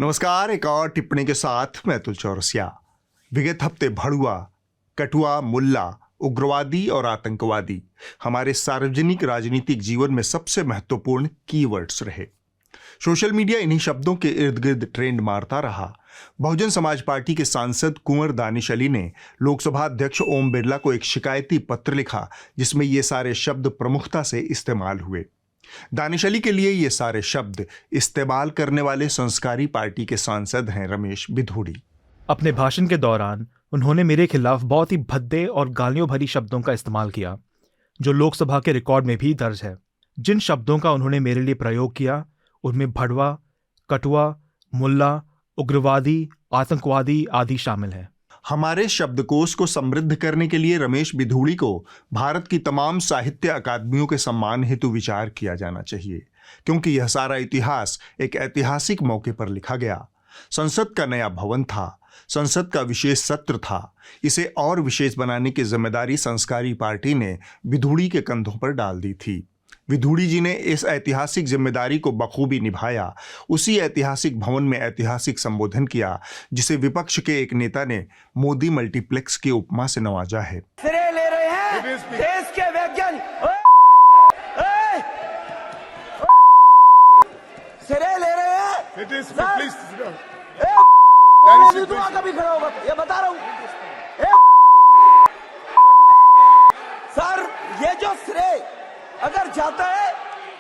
नमस्कार। एक और टिप्पणी के साथ मैं अतुल चौरसिया। विगत हफ्ते भड़ुआ, कटुआ, मुल्ला, उग्रवादी और आतंकवादी हमारे सार्वजनिक राजनीतिक जीवन में सबसे महत्वपूर्ण कीवर्ड्स रहे। सोशल मीडिया इन्हीं शब्दों के इर्द गिर्द ट्रेंड मारता रहा। बहुजन समाज पार्टी के सांसद कुंवर दानिश अली ने लोकसभा अध्यक्ष ओम बिरला को एक शिकायती पत्र लिखा जिसमें ये सारे शब्द प्रमुखता से इस्तेमाल हुए। दानिश अली के लिए ये सारे शब्द इस्तेमाल करने वाले संस्कारी पार्टी के सांसद हैं रमेश बिधूड़ी। अपने भाषण के दौरान उन्होंने मेरे खिलाफ बहुत ही भद्दे और गालियों भरी शब्दों का इस्तेमाल किया, जो लोकसभा के रिकॉर्ड में भी दर्ज है। जिन शब्दों का उन्होंने मेरे लिए प्रयोग किया उनमें भड़वा, कटुआ, मुल्ला, उग्रवादी, आतंकवादी आदि शामिल हैं। हमारे शब्दकोश को समृद्ध करने के लिए रमेश बिधूड़ी को भारत की तमाम साहित्य अकादमियों के सम्मान हेतु विचार किया जाना चाहिए, क्योंकि यह सारा इतिहास एक ऐतिहासिक मौके पर लिखा गया। संसद का नया भवन था, संसद का विशेष सत्र था। इसे और विशेष बनाने की जिम्मेदारी संस्कारी पार्टी ने बिधूड़ी के कंधों पर डाल दी थी। बिधूड़ी जी ने इस ऐतिहासिक जिम्मेदारी को बखूबी निभाया। उसी ऐतिहासिक भवन में ऐतिहासिक संबोधन किया जिसे विपक्ष के एक नेता ने मोदी मल्टीप्लेक्स की उपमा से नवाजा है। सिरे ले रहे हैं देश के वैज्ञानिक, सिरे ले रहे हैं। कभी खड़ा होगा ये बता रहा हूँ सर, ये जो श्रेय अगर जाता है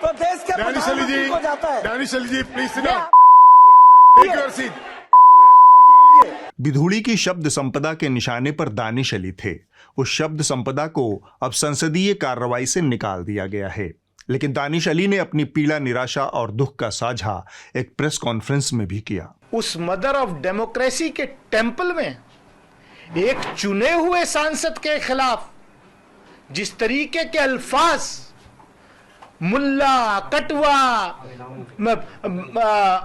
तो देश के प्रधानमंत्री को जाता है। Danish Ali ji please sit down, take your seat. Bidhuri की शब्द संपदा के निशाने पर दानिश अली थे। उस शब्द संपदा को अब संसदीय कार्रवाई से निकाल दिया गया है, लेकिन दानिश अली ने अपनी पीड़ा, निराशा और दुख का साझा एक प्रेस कॉन्फ्रेंस में भी किया। उस मदर ऑफ डेमोक्रेसी के टेंपल में एक चुने हुए सांसद के खिलाफ जिस तरीके के अल्फाज मुल्ला, कटवा,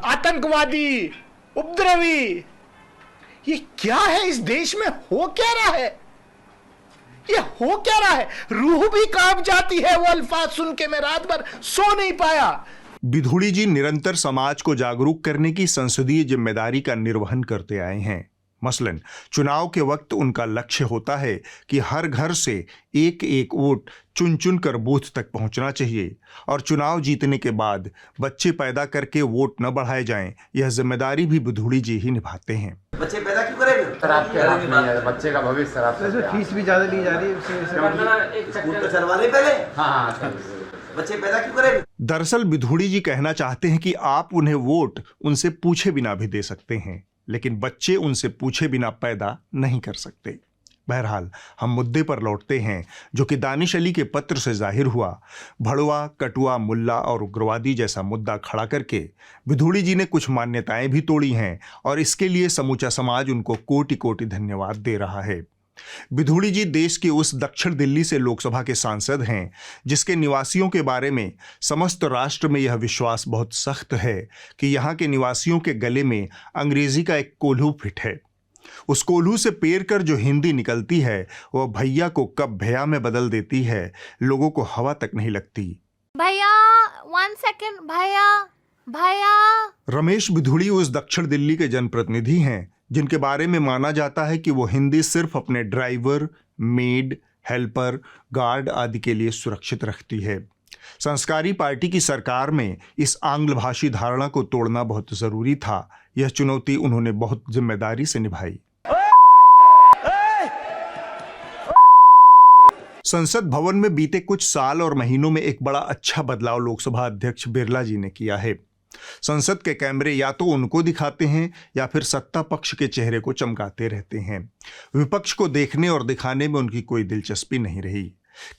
आतंकवादी, उपद्रवी, ये क्या है? इस देश में हो क्या रहा है? ये हो क्या रहा है? रूह भी कांप जाती है वो अल्फाज सुन के। मैं रात भर सो नहीं पाया। बिधूड़ी जी निरंतर समाज को जागरूक करने की संसदीय जिम्मेदारी का निर्वहन करते आए हैं। मसलन चुनाव के वक्त उनका लक्ष्य होता है कि हर घर से एक एक वोट चुन चुन कर बूथ तक पहुंचना चाहिए और चुनाव जीतने के बाद बच्चे पैदा करके वोट न बढ़ाए जाएं, यह जिम्मेदारी भी बिधूड़ी जी ही निभाते हैं। बच्चे पैदा क्यों करेंगे? सर आपके हाथ में है, बच्चे का भविष्य सर आप। फीस भी ज्यादा ली जा रही है, स्कूल तो चलवाने पहले। हाँ, बच्चे पैदा क्यों करेंगे? दरअसल बिधूड़ी जी कहना चाहते हैं कि आप उन्हें वोट उनसे पूछे बिना भी दे सकते हैं, लेकिन बच्चे उनसे पूछे बिना पैदा नहीं कर सकते। बहरहाल हम मुद्दे पर लौटते हैं जो कि दानिश अली के पत्र से जाहिर हुआ। भड़वा, कटुआ, मुल्ला और उग्रवादी जैसा मुद्दा खड़ा करके बिधूड़ी जी ने कुछ मान्यताएं भी तोड़ी हैं और इसके लिए समूचा समाज उनको कोटि कोटि धन्यवाद दे रहा है। बिधूड़ी जी देश के उस दक्षिण दिल्ली से लोकसभा के सांसद हैं जिसके निवासियों के बारे में समस्त राष्ट्र में यह विश्वास बहुत सख्त है कि यहाँ के निवासियों के गले में अंग्रेजी का एक कोल्हू फिट है। उस कोल्हू से पेर कर जो हिंदी निकलती है वह भैया को कब भैया में बदल देती है, लोगों को हवा तक नहीं लगती। भैया 1 सेकंड, भैया भैया। रमेश बिधूड़ी उस दक्षिण दिल्ली के जनप्रतिनिधि हैं जिनके बारे में माना जाता है कि वो हिंदी सिर्फ अपने ड्राइवर, मेड, हेल्पर, गार्ड आदि के लिए सुरक्षित रखती है। संस्कारी पार्टी की सरकार में इस आंग्ल भाषी धारणा को तोड़ना बहुत जरूरी था। यह चुनौती उन्होंने बहुत जिम्मेदारी से निभाई। संसद भवन में बीते कुछ साल और महीनों में एक बड़ा अच्छा बदलाव लोकसभा अध्यक्ष बिरला जी ने किया है। संसद के कैमरे या तो उनको दिखाते हैं या फिर सत्ता पक्ष के चेहरे को चमकाते रहते हैं। विपक्ष को देखने और दिखाने में उनकी कोई दिलचस्पी नहीं रही।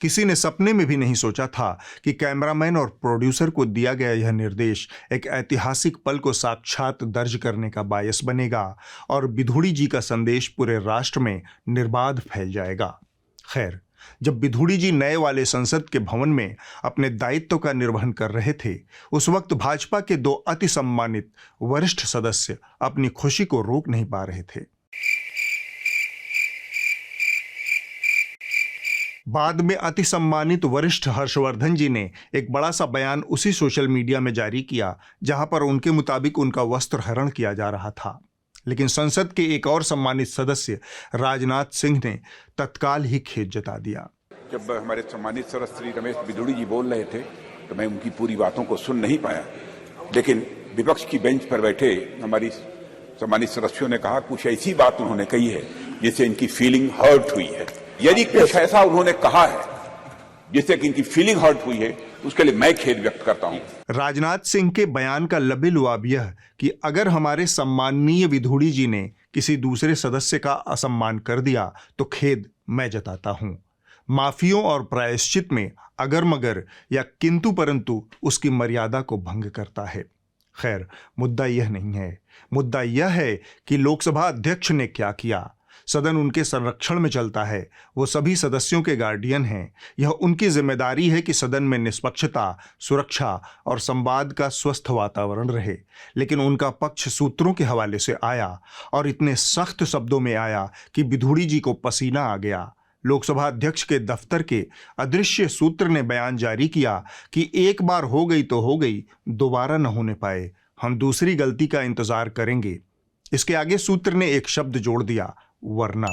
किसी ने सपने में भी नहीं सोचा था कि कैमरामैन और प्रोड्यूसर को दिया गया यह निर्देश एक ऐतिहासिक पल को साक्षात दर्ज करने का बायस बनेगा और बिधूड़ी जी का संदेश पूरे राष्ट्र में निर्बाध फैल जाएगा। खैर, जब बिधूड़ी जी नए वाले संसद के भवन में अपने दायित्व का निर्वहन कर रहे थे, उस वक्त भाजपा के 2 अति सम्मानित वरिष्ठ सदस्य अपनी खुशी को रोक नहीं पा रहे थे। बाद में अति सम्मानित वरिष्ठ हर्षवर्धन जी ने एक बड़ा सा बयान उसी सोशल मीडिया में जारी किया जहां पर उनके मुताबिक उनका वस्त्र हरण किया जा रहा था। लेकिन संसद के एक और सम्मानित सदस्य राजनाथ सिंह ने तत्काल ही खेद जता दिया। जब हमारे सम्मानित सदस्य श्री रमेश बिधूड़ी जी बोल रहे थे तो मैं उनकी पूरी बातों को सुन नहीं पाया, लेकिन विपक्ष की बेंच पर बैठे हमारी सम्मानित सदस्यों ने कहा कुछ ऐसी बात उन्होंने कही है जिससे इनकी फीलिंग हर्ट हुई है। यदि कुछ ऐसा उन्होंने कहा है जिससे कि इनकी फीलिंग हर्ट हुई है, उसके लिए मैं खेद व्यक्त करता हूं। राजनाथ सिंह के बयान का लबे-लुआब यह कि अगर हमारे सम्माननीय विधूड़ी जी ने किसी दूसरे सदस्य का असम्मान कर दिया तो खेद मैं जताता हूं। माफियों और प्रायश्चित में अगर मगर या किंतु परंतु उसकी मर्यादा को भंग करता है। खैर, मुद्दा यह नहीं है। मुद्दा यह है कि लोकसभा अध्यक्ष ने क्या किया। सदन उनके संरक्षण में चलता है, वो सभी सदस्यों के गार्डियन हैं। यह उनकी जिम्मेदारी है कि सदन में निष्पक्षता, सुरक्षा और संवाद का स्वस्थ वातावरण रहे। लेकिन उनका पक्ष सूत्रों के हवाले से आया और इतने सख्त शब्दों में आया कि विधूड़ी जी को पसीना आ गया। लोकसभा अध्यक्ष के दफ्तर के अदृश्य सूत्र ने बयान जारी किया कि एक बार हो गई तो हो गई, दोबारा न होने पाए, हम दूसरी गलती का इंतजार करेंगे। इसके आगे सूत्र ने एक शब्द जोड़ दिया, वरना।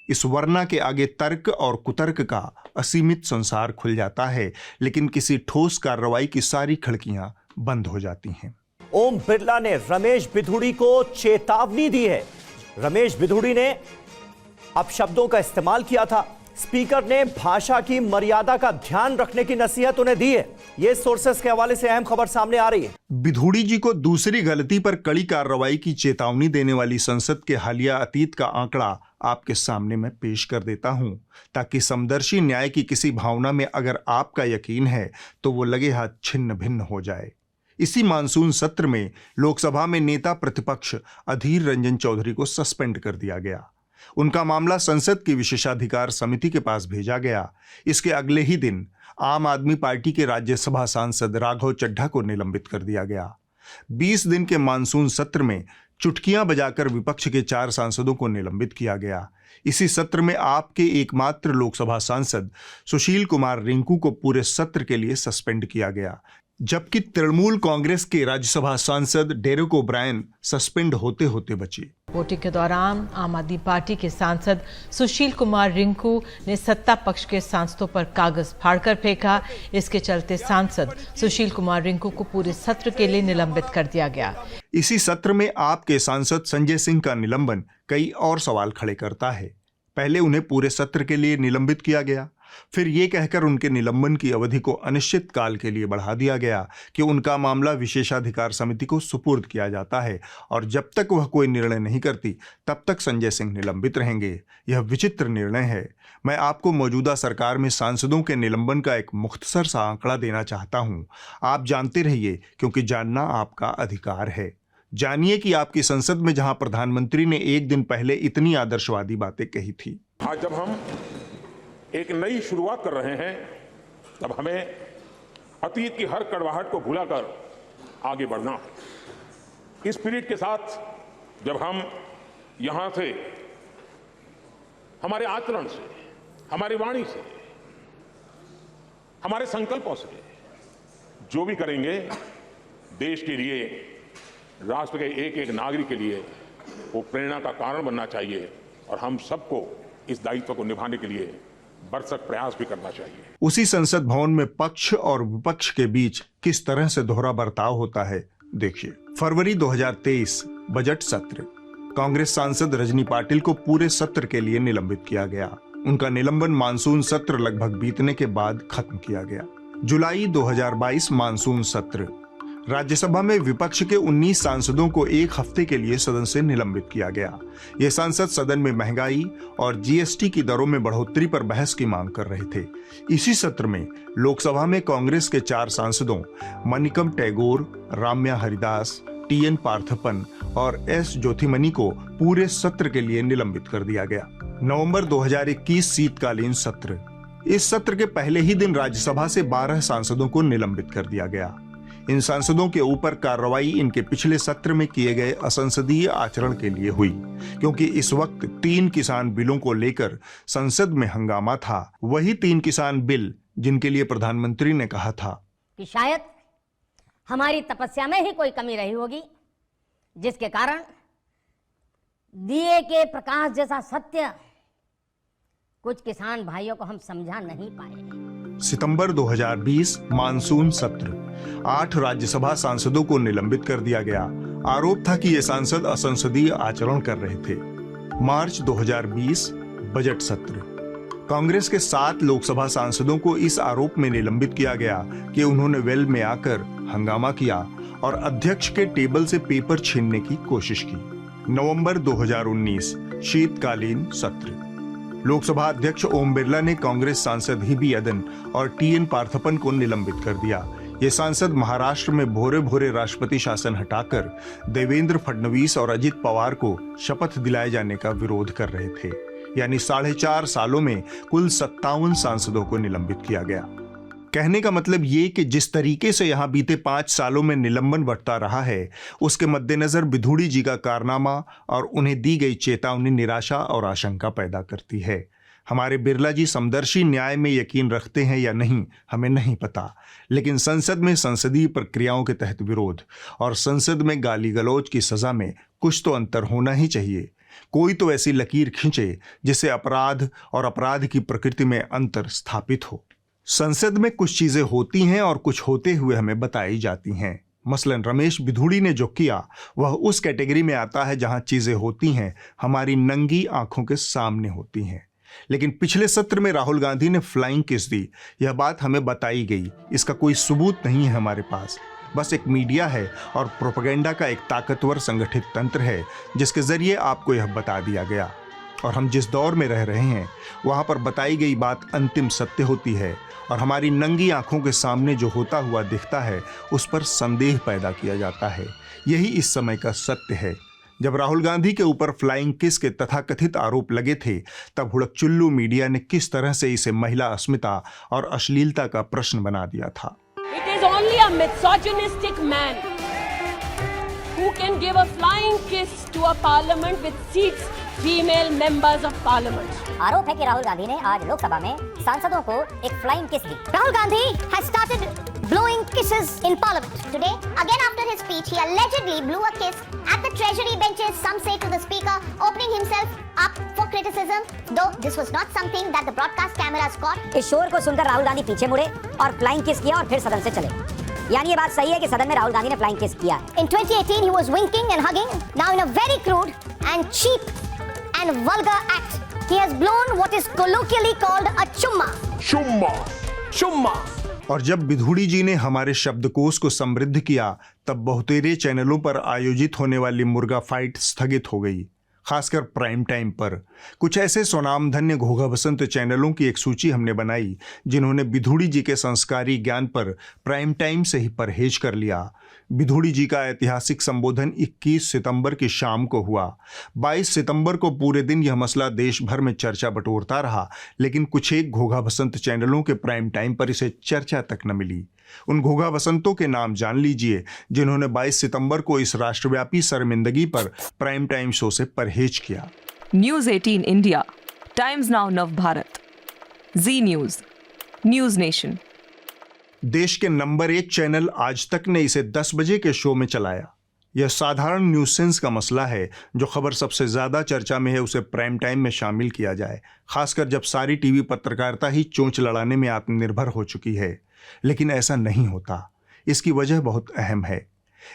इस वरना के आगे तर्क और कुतर्क का असीमित संसार खुल जाता है, लेकिन किसी ठोस कार्रवाई की सारी खिड़कियां बंद हो जाती हैं। ओम बिरला ने रमेश बिधूड़ी को चेतावनी दी है। रमेश बिधूड़ी ने अपशब्दों का इस्तेमाल किया था। स्पीकर ने भाषा की मर्यादा का ध्यान रखने की नसीहत उन्हें दी है। यह सोर्सेस के हवाले से अहम खबर सामने आ रही है। विधूड़ी जी को दूसरी गलती पर कड़ी कार्रवाई की चेतावनी देने वाली संसद के हालिया अतीत का आंकड़ा आपके सामने मैं पेश कर देता हूं, ताकि समदर्शी न्याय की किसी भावना में अगर आपका यकीन है तो वो लगे हाथ छिन्न भिन्न हो जाए। इसी मानसून सत्र में लोकसभा में नेता प्रतिपक्ष अधीर रंजन चौधरी को सस्पेंड कर दिया गया। उनका मामला संसद की विशेषाधिकार समिति के पास भेजा गया। इसके अगले ही दिन आम आदमी पार्टी के राज्यसभा सांसद राघव चड्ढा को निलंबित कर दिया गया। 20 दिन के मानसून सत्र में चुटकियां बजाकर विपक्ष के 4 सांसदों को निलंबित किया गया। इसी सत्र में आपके एकमात्र लोकसभा सांसद सुशील कुमार रिंकू को पूरे सत्र के लिए सस्पेंड किया गया, जबकि तृणमूल कांग्रेस के राज्यसभा सांसद डेरेक ओब्रायन सस्पेंड होते होते बचे। वोटिंग के दौरान आम आदमी पार्टी के सांसद सुशील कुमार रिंकू ने सत्ता पक्ष के सांसदों पर कागज फाड़कर फेंका। इसके चलते सांसद सुशील कुमार रिंकू को पूरे सत्र के लिए निलंबित कर दिया गया। इसी सत्र में आपके सांसद संजय सिंह का निलंबन कई और सवाल खड़े करता है। पहले उन्हें पूरे सत्र के लिए निलंबित किया गया, फिर ये कहकर उनके निलंबन की अवधि को अनिश्चित काल के लिए बढ़ा दिया गया कि उनका मामला विशेषाधिकार समिति को सुपुर्द किया जाता है और जब तक वह कोई निर्णय नहीं करती तब तक संजय सिंह निलंबित रहेंगे। यह विचित्र निर्णय है। मैं आपको मौजूदा सरकार में सांसदों के निलंबन का एक मुख्तसर सा आंकड़ा देना चाहता हूं। आप जानते रहिए, क्योंकि जानना आपका अधिकार है। जानिए कि आपकी संसद में जहां प्रधानमंत्री ने एक दिन पहले इतनी आदर्शवादी बातें कही थी, आज जब हम एक नई शुरुआत कर रहे हैं तब हमें अतीत की हर कड़वाहट को भुलाकर आगे बढ़ना है। इस स्पिरिट के साथ जब हम यहां से हमारे आचरण से, हमारी वाणी से, हमारे संकल्पों से जो भी करेंगे, देश के लिए, राष्ट्र के एक एक नागरिक के लिए वो प्रेरणा का कारण बनना चाहिए और हम सबको इस दायित्व को निभाने के लिए भरसक प्रयास भी करना चाहिए। उसी संसद भवन में पक्ष और विपक्ष के बीच किस तरह से दोहरा बर्ताव होता है, देखिए। फरवरी 2023 बजट सत्र। कांग्रेस सांसद रजनी पाटिल को पूरे सत्र के लिए निलंबित किया गया। उनका निलंबन मानसून सत्र लगभग बीतने के बाद खत्म किया गया। जुलाई 2022 मानसून सत्र। राज्यसभा में विपक्ष के 19 सांसदों को एक हफ्ते के लिए सदन से निलंबित किया गया। ये सांसद सदन में महंगाई और जीएसटी की दरों में बढ़ोतरी पर बहस की मांग कर रहे थे। इसी सत्र में लोकसभा में कांग्रेस के 4 सांसदों मनिकम टैगोर, राम्या हरिदास, टीएन पार्थप्पन और एस ज्योतिमणि को पूरे सत्र के लिए निलंबित कर दिया गया। नवंबर 2021 शीतकालीन सत्र। इस सत्र के पहले ही दिन राज्यसभा से 12 सांसदों को निलंबित कर दिया गया। इन सांसदों के ऊपर कार्रवाई इनके पिछले सत्र में किए गए असंसदीय आचरण के लिए हुई, क्योंकि इस वक्त 3 किसान बिलों को लेकर संसद में हंगामा था। वही 3 किसान बिल जिनके लिए प्रधानमंत्री ने कहा था कि शायद हमारी तपस्या में ही कोई कमी रही होगी, जिसके कारण दिए के प्रकाश जैसा सत्य कुछ किसान भाइयों को हम समझा नहीं पाए। सितंबर 2020 मानसून सत्र 8 राज्यसभा सांसदों को निलंबित कर दिया गया। आरोप था कि ये सांसद असंसदीय आचरण कर रहे थे। मार्च 2020 बजट सत्र कांग्रेस के 7 लोकसभा सांसदों को इस आरोप में निलंबित किया गया कि उन्होंने वेल में आकर हंगामा किया और अध्यक्ष के टेबल से पेपर छीनने की कोशिश की। नवंबर 2019 शीतकालीन सत्र लोकसभा अध्यक्ष ओम बिरला ने कांग्रेस सांसद हिबी अदन और टीएन पार्थप्पन को निलंबित कर दिया। ये सांसद महाराष्ट्र में भोरे भोरे राष्ट्रपति शासन हटाकर देवेंद्र फडणवीस और अजित पवार को शपथ दिलाए जाने का विरोध कर रहे थे। यानी 4.5 सालों में कुल 57 सांसदों को निलंबित किया गया। कहने का मतलब ये कि जिस तरीके से यहां बीते 5 सालों में निलंबन बढ़ता रहा है, उसके मद्देनजर बिधूड़ी जी का कारनामा और उन्हें दी गई चेतावनी निराशा और आशंका पैदा करती है। हमारे बिरला जी समदर्शी न्याय में यकीन रखते हैं या नहीं हमें नहीं पता, लेकिन संसद में संसदीय प्रक्रियाओं के तहत विरोध और संसद में गाली गलौज की सजा में कुछ तो अंतर होना ही चाहिए। कोई तो ऐसी लकीर खींचे जिससे अपराध और अपराध की प्रकृति में अंतर स्थापित हो। संसद में कुछ चीजें होती हैं और कुछ होते हुए हमें बताई जाती हैं। मसलन रमेश बिधूड़ी ने जो किया वह उस कैटेगरी में आता है जहां चीजें होती हैं, हमारी नंगी आंखों के सामने होती हैं। लेकिन पिछले सत्र में राहुल गांधी ने फ्लाइंग किस दी, यह बात हमें बताई गई। इसका कोई सबूत नहीं है हमारे पास, बस एक मीडिया है और प्रोपेगेंडा का एक ताकतवर संगठित तंत्र है जिसके जरिए आपको यह बता दिया गया। और हम जिस दौर में रह रहे हैं वहां पर बताई गई बात अंतिम सत्य होती है और हमारी नंगी आंखों के सामने जो होता हुआ दिखता है उस पर संदेह पैदा किया जाता है। यही इस समय का सत्य है। जब राहुल गांधी के ऊपर फ्लाइंग किस के तथाकथित आरोप लगे थे, तब हुड़कचुल्लू मीडिया ने किस तरह से इसे महिला अस्मिता और अश्लीलता का प्रश्न बना दिया था। It is only a misogynistic man who can give a flying kiss to a parliament with seats female members of parliament. आरोप है कि राहुल गांधी ने आज लोकसभा में सांसदों को एक flying kiss the. Rahul Gandhi has started blowing kisses in parliament. Today, again after his speech, he allegedly blew a kiss at the treasury benches, some say to the speaker, opening himself up for criticism, though this was not something that the broadcast cameras caught. इस शोर को सुनकर राहुल गांधी पीछे मुड़े और flying kiss किया और फिर सदन से चले। यानी ये बात सही है कि सदन में राहुल गांधी ने फ्लाइंग किस किया। In 2018 he was winking and hugging. Now in a very crude and cheap and vulgar act, he has blown what is colloquially called a chumma. चुम्मा। और जब बिधूड़ी जी ने हमारे शब्दकोश को समृद्ध किया, तब बहुतेरे चैनलों पर आयोजित होने वाली मुर्गा फाइट स्थगित हो गई, खासकर प्राइम टाइम पर। कुछ ऐसे स्वनामधन्य घोघा बसंत चैनलों की एक सूची हमने बनाई जिन्होंने बिधूड़ी जी के संस्कारी ज्ञान पर प्राइम टाइम से ही परहेज कर लिया। बिधूड़ी जी का ऐतिहासिक संबोधन 21 सितंबर की शाम को हुआ। 22 सितंबर को पूरे दिन यह मसला देश भर में चर्चा बटोरता रहा, लेकिन कुछ एक घोघा बसंत चैनलों के प्राइम टाइम पर इसे चर्चा तक न मिली। उन घोघा बसंतों के नाम जान लीजिए जिन्होंने 22 सितंबर को इस राष्ट्रव्यापी शर्मिंदगी पर प्राइम टाइम शो से परहेज किया। न्यूज 18 इंडिया, टाइम्स नाउ नव भारत, जी न्यूज, न्यूज नेशन। देश के नंबर 1 चैनल आज तक ने इसे 10 बजे के शो में चलाया। यह साधारण न्यूज सेंस का मसला है, जो खबर सबसे ज्यादा चर्चा में है उसे प्राइम टाइम में शामिल किया जाए, खासकर जब सारी टीवी पत्रकारिता ही चोंच लड़ाने में आत्मनिर्भर हो चुकी है। लेकिन ऐसा नहीं होता। इसकी वजह बहुत अहम है।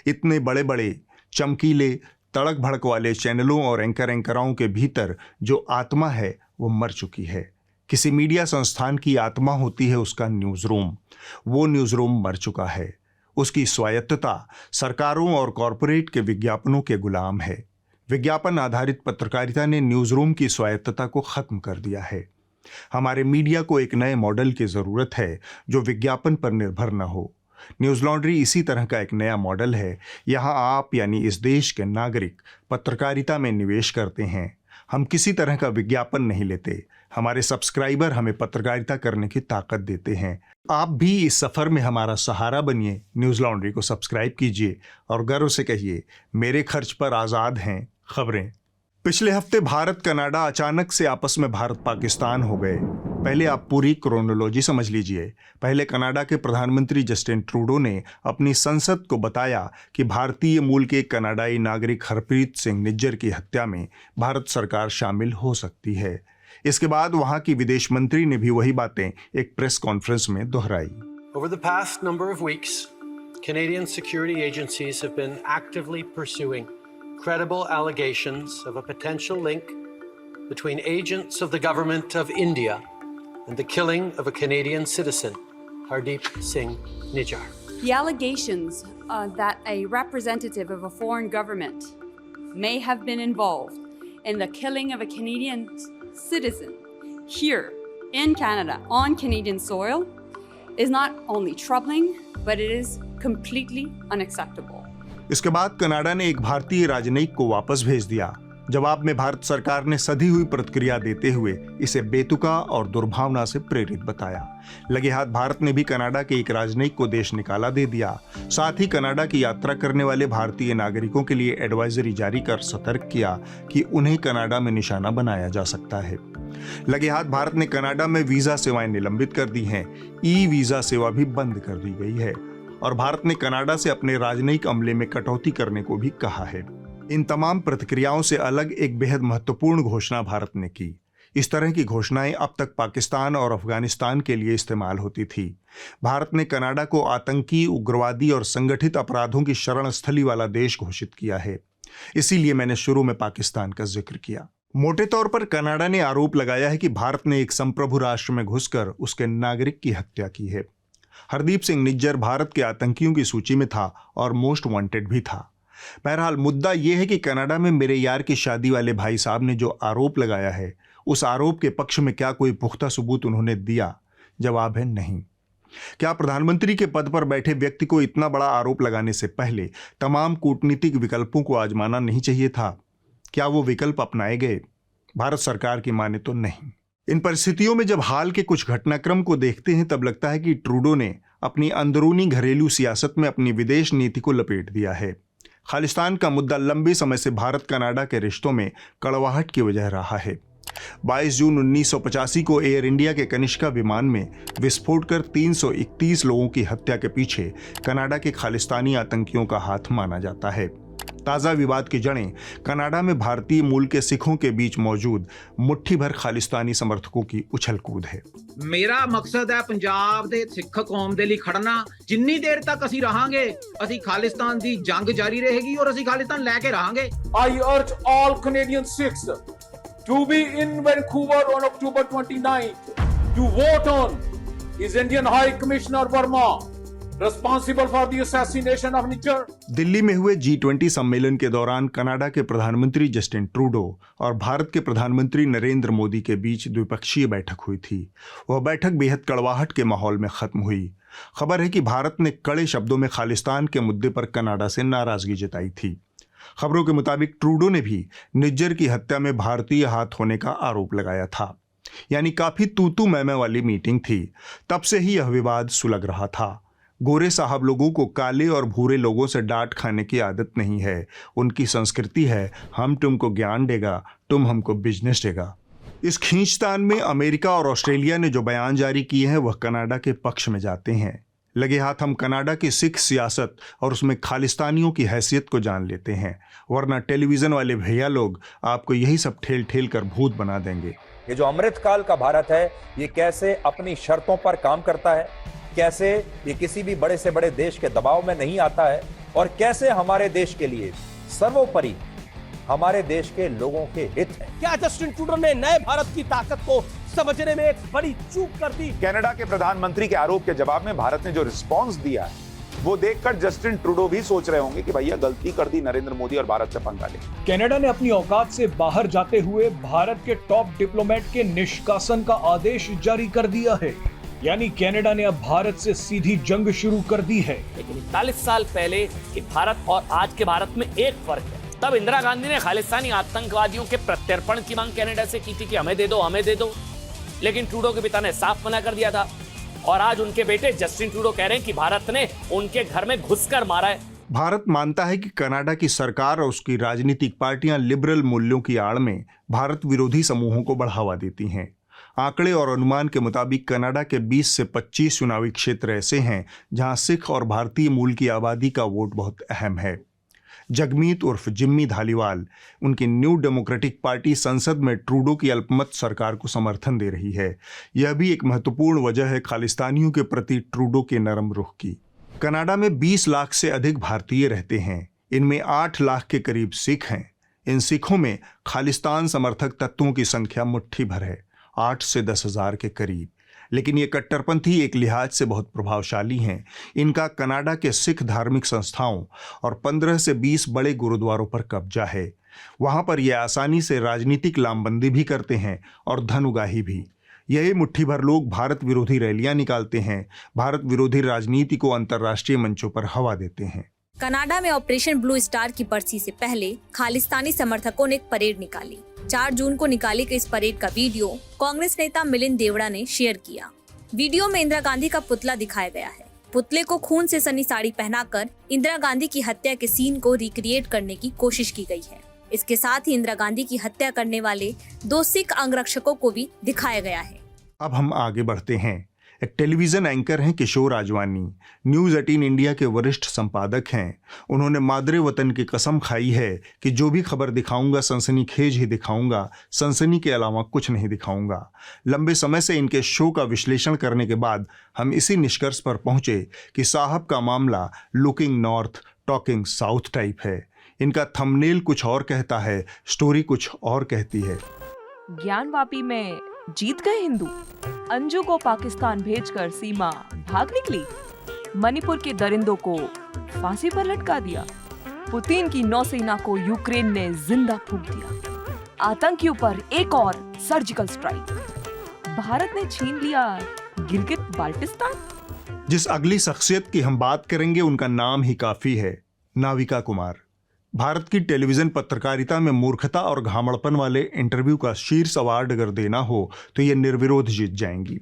इतने बड़े बड़े चमकीले तड़क भड़क वाले चैनलों और एंकराओं के भीतर जो आत्मा है वो मर चुकी है। किसी मीडिया संस्थान की आत्मा होती है उसका न्यूज रूम। वो न्यूज रूम मर चुका है। उसकी स्वायत्तता सरकारों और कॉरपोरेट के विज्ञापनों के गुलाम है। विज्ञापन आधारित पत्रकारिता ने न्यूज रूम की स्वायत्तता को खत्म कर दिया है। हमारे मीडिया को एक नए मॉडल की जरूरत है जो विज्ञापन पर निर्भर न हो। न्यूज लॉन्ड्री इसी तरह का एक नया मॉडल है। यहाँ आप यानी इस देश के नागरिक पत्रकारिता में निवेश करते हैं। हम किसी तरह का विज्ञापन नहीं लेते। हमारे सब्सक्राइबर हमें पत्रकारिता करने की ताकत देते हैं। आप भी इस सफर में हमारा सहारा बनिए। न्यूज़ लॉन्ड्री को सब्सक्राइब कीजिए और गर्व से कहिए, मेरे खर्च पर आज़ाद हैं खबरें। पिछले हफ्ते भारत कनाडा अचानक से आपस में भारत पाकिस्तान हो गए। पहले आप पूरी क्रोनोलॉजी समझ लीजिए। पहले कनाडा के प्रधानमंत्री जस्टिन ट्रूडो ने अपनी संसद को बताया कि भारतीय मूल के कनाडाई नागरिक हरप्रीत सिंह निज्जर की हत्या में भारत सरकार शामिल हो सकती है। इसके बाद वहां की विदेश मंत्री ने भी वही बातें एक प्रेस कॉन्फ्रेंस में दोहराई। Over the past number of weeks, Canadian security agencies have been actively pursuing credible allegations of a potential link between agents of the government of India and the killing of a Canadian citizen, Hardeep Singh Nijjar. The allegations that a representative of a foreign government may have been involved in the killing of a Canadian citizen here in Canada on Canadian soil is not only troubling, but it is completely unacceptable. इसके बाद Canada ने एक भारतीय राजनयिक को वापस भेज दिया। जवाब में भारत सरकार ने सधी हुई प्रतिक्रिया देते हुए इसे बेतुका और दुर्भावना से प्रेरित बताया। लगे हाथ भारत ने भी कनाडा के एक राजनयिक को देश निकाला दे दिया। साथ ही कनाडा की यात्रा करने वाले भारतीय नागरिकों के लिए एडवाइजरी जारी कर सतर्क किया कि उन्हें कनाडा में निशाना बनाया जा सकता है। लगे हाथ भारत ने कनाडा में वीजा सेवाएं निलंबित कर दी हैं। ई वीजा सेवा भी बंद कर दी गई है और भारत ने कनाडा से अपने राजनयिक अमले में कटौती करने को भी कहा है। इन तमाम प्रतिक्रियाओं से अलग एक बेहद महत्वपूर्ण घोषणा भारत ने की। इस तरह की घोषणाएं अब तक पाकिस्तान और अफगानिस्तान के लिए इस्तेमाल होती थी। भारत ने कनाडा को आतंकी, उग्रवादी और संगठित अपराधों की शरण स्थली वाला देश घोषित किया है। इसीलिए मैंने शुरू में पाकिस्तान का जिक्र किया। मोटे तौर पर कनाडा ने आरोप लगाया है कि भारत ने एक संप्रभु राष्ट्र में घुसकर उसके नागरिक की हत्या की है। हरदीप सिंह निज्जर भारत के आतंकियों की सूची में था और मोस्ट वांटेड भी था। बहरहाल मुद्दा यह है कि कनाडा में मेरे यार की शादी वाले भाई साहब ने जो आरोप लगाया है, उस आरोप के पक्ष में क्या कोई पुख्ता सबूत उन्होंने दिया? जवाब है नहीं। क्या प्रधानमंत्री के पद पर बैठे व्यक्ति को इतना बड़ा आरोप लगाने से पहले तमाम कूटनीतिक विकल्पों को आजमाना नहीं चाहिए था? क्या वो विकल्प अपनाए गए? भारत सरकार की माने तो नहीं। इन परिस्थितियों में जब हाल के कुछ घटनाक्रम को देखते हैं तब लगता है कि ट्रूडो ने अपनी अंदरूनी घरेलू सियासत में अपनी विदेश नीति को लपेट दिया है। खालिस्तान का मुद्दा लंबे समय से भारत कनाडा के रिश्तों में कड़वाहट की वजह रहा है। 22 जून 1985 को एयर इंडिया के कनिष्का विमान में विस्फोट कर 331 लोगों की हत्या के पीछे कनाडा के खालिस्तानी आतंकियों का हाथ माना जाता है। ताज़ा विवाद की जड़ें कनाडा में भारतीय मूल के सिखों के बीच मौजूद मुट्ठी भर खालिस्तानी समर्थकों की उछलकूद है। मेरा मकसद है पंजाब दे सिख कौम दे लिए खड़ना। जिन्नी देर तक असी रहांगे असी खालिस्तान दी जंग जारी रहेगी और असी खालिस्तान लेके रहांगे। I urge all Canadian Sikhs to be in Vancouver on October 29th to vote on His Indian High Commissioner Verma responsible for the assassination of Nijjar। Delhi में हुए G20 सम्मेलन के दौरान कनाडा के प्रधानमंत्री जस्टिन ट्रूडो और भारत के प्रधानमंत्री नरेंद्र मोदी के बीच द्विपक्षीय बैठक हुई थी। वह बैठक बेहद कड़वाहट के माहौल में खत्म हुई। खबर है कि भारत ने कड़े शब्दों में खालिस्तान के मुद्दे पर कनाडा से नाराजगी जताई थी। खबरों के मुताबिक ट्रूडो ने भी निज्जर की हत्या में भारतीय हाथ होने का आरोप लगाया था। यानी काफी तू मैं वाली मीटिंग थी। तब से ही यह विवाद सुलग रहा था। गोरे साहब लोगों को काले और भूरे लोगों से डांट खाने की आदत नहीं है। उनकी संस्कृति है हम तुमको ज्ञान देगा, तुम हमको बिजनेस देगा। इस खींचतान में अमेरिका और ऑस्ट्रेलिया ने जो बयान जारी किए हैं वह कनाडा के पक्ष में जाते हैं। लगे हाथ हम कनाडा की सिख सियासत और उसमें खालिस्तानियों की हैसियत को जान लेते हैं, वरना टेलीविजन वाले भैया लोग आपको यही सब ठेल ठेल कर भूत बना देंगे। ये जो अमृतकाल का भारत है, ये कैसे अपनी शर्तों पर काम करता है, कैसे ये किसी भी बड़े से बड़े देश के दबाव में नहीं आता है और कैसे हमारे देश के लिए सर्वोपरि हमारे देश के लोगों के हित है। क्या जस्टिन ट्रूडो ने नए भारत की ताकत को समझने में एक बड़ी चूक कर दी? कनाडा के प्रधानमंत्री के आरोप के जवाब में भारत ने जो रिस्पांस दिया है वो देखकर जस्टिन ट्रूडो भी सोच रहे होंगे कि भैया गलती कर दी नरेंद्र मोदी और भारत से पंगा ले। कनाडा ने अपनी औकात से बाहर जाते हुए भारत के टॉप डिप्लोमेट के निष्कासन का आदेश जारी कर दिया है। यानी कनाडा ने अब भारत से सीधी जंग शुरू कर दी है। लेकिन 41 साल पहले के भारत और आज के भारत में एक फर्क है। तब इंदिरा गांधी ने खालिस्तानी आतंकवादियों के प्रत्यर्पण की मांग कनाडा से की थी कि हमें दे दो, हमें दे दो, लेकिन ट्रूडो के पिता ने साफ मना कर दिया था। और आज उनके बेटे जस्टिन ट्रूडो कह रहे हैं कि भारत ने उनके घर में घुसकर मारा है। भारत मानता है कि कनाडा की सरकार और उसकी राजनीतिक पार्टियां लिबरल मूल्यों की आड़ में भारत विरोधी समूहों को बढ़ावा देती हैं। आंकड़े और अनुमान के मुताबिक कनाडा के 20 से 25 चुनावी क्षेत्र ऐसे हैं जहां सिख और भारतीय मूल की आबादी का वोट बहुत अहम है। जगमीत उर्फ जिम्मी धालीवाल, उनकी न्यू डेमोक्रेटिक पार्टी संसद में ट्रूडो की अल्पमत सरकार को समर्थन दे रही है। यह भी एक महत्वपूर्ण वजह है खालिस्तानियों के प्रति ट्रूडो के नरम रुख की। कनाडा में 20 लाख से अधिक भारतीय रहते हैं। इनमें 8 लाख के करीब सिख हैं। इन सिखों में खालिस्तान समर्थक तत्वों की संख्या मुट्ठी भर है, 8 से 10 हजार के करीब। लेकिन ये कट्टरपंथी एक लिहाज से बहुत प्रभावशाली हैं। इनका कनाडा के सिख धार्मिक संस्थाओं और 15 से 20 बड़े गुरुद्वारों पर कब्जा है। वहाँ पर ये आसानी से राजनीतिक लामबंदी भी करते हैं और धन उगाही भी। यही मुट्ठी भर लोग भारत विरोधी रैलियां निकालते हैं, भारत विरोधी राजनीति को अंतर्राष्ट्रीय मंचों पर हवा देते हैं। कनाडा में ऑपरेशन ब्लू स्टार की बरसी से पहले खालिस्तानी समर्थकों ने एक परेड निकाली। 4 जून को निकाली गई इस परेड का वीडियो कांग्रेस नेता मिलिंद देवड़ा ने शेयर किया। वीडियो में इंदिरा गांधी का पुतला दिखाया गया है। पुतले को खून से सनी साड़ी पहनाकर इंदिरा गांधी की हत्या के सीन को रिक्रिएट करने की कोशिश की गई है। इसके साथ ही इंदिरा गांधी की हत्या करने वाले 2 सिख अंगरक्षकों को भी दिखाया गया है। अब हम आगे बढ़ते हैं। एक टेलीविजन एंकर हैं किशोर आजवानी, न्यूज़ 18 इंडिया के वरिष्ठ संपादक हैं। उन्होंने मादरे वतन की कसम खाई है कि जो भी खबर दिखाऊंगा सनसनीखेज ही दिखाऊंगा, सनसनी के अलावा कुछ नहीं दिखाऊंगा। लंबे समय से इनके शो का विश्लेषण करने के बाद हम इसी निष्कर्ष पर पहुंचे कि साहब का मामला looking north talking south type है। इनका थंबनेल कुछ और कहता है, स्टोरी कुछ और कहती है। ज्ञानवापी में जीत गए हिंदू, अंजू को पाकिस्तान भेजकर सीमा भाग निकली, मणिपुर के दरिंदों को फांसी पर लटका दिया, पुतिन की नौसेना को यूक्रेन ने जिंदा फूंक दिया, आतंकियों पर एक और सर्जिकल स्ट्राइक, भारत ने छीन लिया गिलगित बाल्टिस्तान। जिस अगली शख्सियत की हम बात करेंगे उनका नाम ही काफी है, नाविका कुमार। भारत की टेलीविजन पत्रकारिता में मूर्खता और घामड़पन वाले इंटरव्यू का शीर्ष अवार्ड अगर देना हो तो ये निर्विरोध जीत जाएंगी।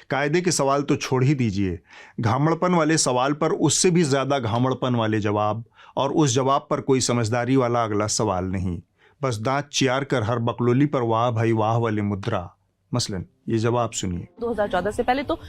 कायदे के सवाल तो छोड़ ही दीजिए, घामड़पन वाले सवाल पर उससे भी ज्यादा घामड़पन वाले जवाब, और उस जवाब पर कोई समझदारी वाला अगला सवाल नहीं, बस दांत चियार कर हर बकलोली पर वाह भाई वाह वाली मुद्रा। मसलन ये जवाब सुनिए। 2014 से पहले तो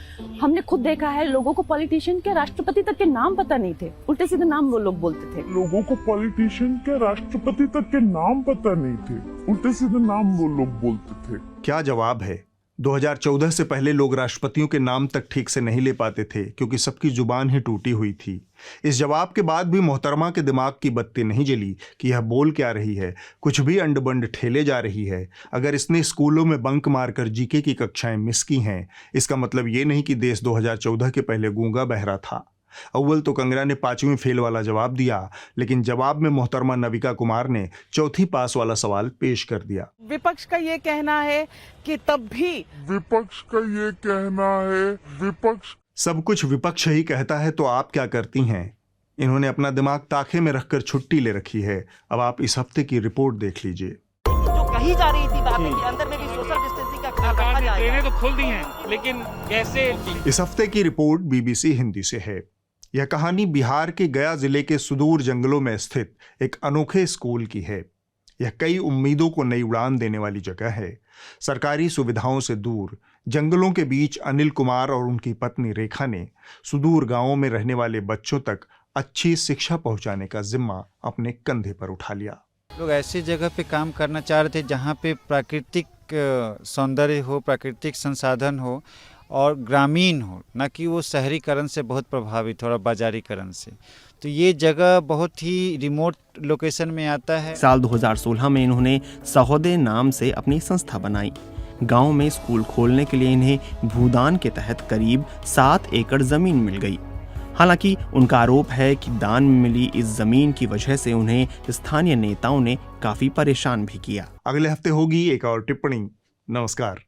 हमने खुद देखा है लोगों को पॉलिटिशियन के राष्ट्रपति तक के नाम पता नहीं थे, उल्टे सीधे नाम वो लोग बोलते थे। लोगों को पॉलिटिशियन के राष्ट्रपति तक के नाम पता नहीं थे, उल्टे सीधे नाम वो लोग बोलते थे। क्या जवाब है? 2014 से पहले लोग राष्ट्रपतियों के नाम तक ठीक से नहीं ले पाते थे क्योंकि सबकी जुबान ही टूटी हुई थी। इस जवाब के बाद भी मोहतरमा के दिमाग की बत्ती नहीं जली कि यह बोल क्या रही है, कुछ भी अंड-बंड ठेले जा रही है। अगर इसने स्कूलों में बंक मारकर जीके की कक्षाएं मिस की हैं, इसका मतलब ये नहीं कि देश 2014 के पहले गूंगा बहरा था। अव्वल तो कंगना ने 5वीं फेल वाला जवाब दिया, लेकिन जवाब में मोहतरमा नाविका कुमार ने 4थी पास वाला सवाल पेश कर दिया। विपक्ष का ये कहना है कि तब भी विपक्ष सब कुछ विपक्ष ही कहता है तो आप क्या करती हैं? इन्होंने अपना दिमाग ताखे में रखकर छुट्टी ले रखी है। अब आप इस हफ्ते की रिपोर्ट देख लीजिए। जो कही जा रही थी बातें कि अंदर में भी सोशल डिस्टेंसिंग का ख्याल रखा जाएगा। ट्रेनें तो खुल दी हैं, लेकिन कैसे? इस हफ्ते की रिपोर्ट BBC हिंदी से है। यह कहानी बिहार के गया जिले के सुदूर जंगलों में स्थित एक अनोखे स्कूल की है। यह कई उम्मीदों को नई उड़ान देने वाली जगह है। सरकारी सुविधाओं से दूर जंगलों के बीच अनिल कुमार और उनकी पत्नी रेखा ने सुदूर गांवों में रहने वाले बच्चों तक अच्छी शिक्षा पहुंचाने का जिम्मा अपने कंधे पर उठा लिया। लोग ऐसी जगह पे काम करना चाह रहे थे जहाँ पे प्राकृतिक सौंदर्य हो, प्राकृतिक संसाधन हो और ग्रामीण हो, न कि वो शहरीकरण से बहुत प्रभावित हो और बाजारीकरण से। तो ये जगह बहुत ही रिमोट लोकेशन में आता है। साल 2016 में इन्होंने सहोदय नाम से अपनी संस्था बनाई। गांव में स्कूल खोलने के लिए इन्हें भूदान के तहत करीब 7 एकड़ जमीन मिल गई। हालांकि उनका आरोप है कि दान में मिली इस जमीन की वजह से उन्हें स्थानीय नेताओं ने काफी परेशान भी किया। अगले हफ्ते होगी एक और टिप्पणी। नमस्कार।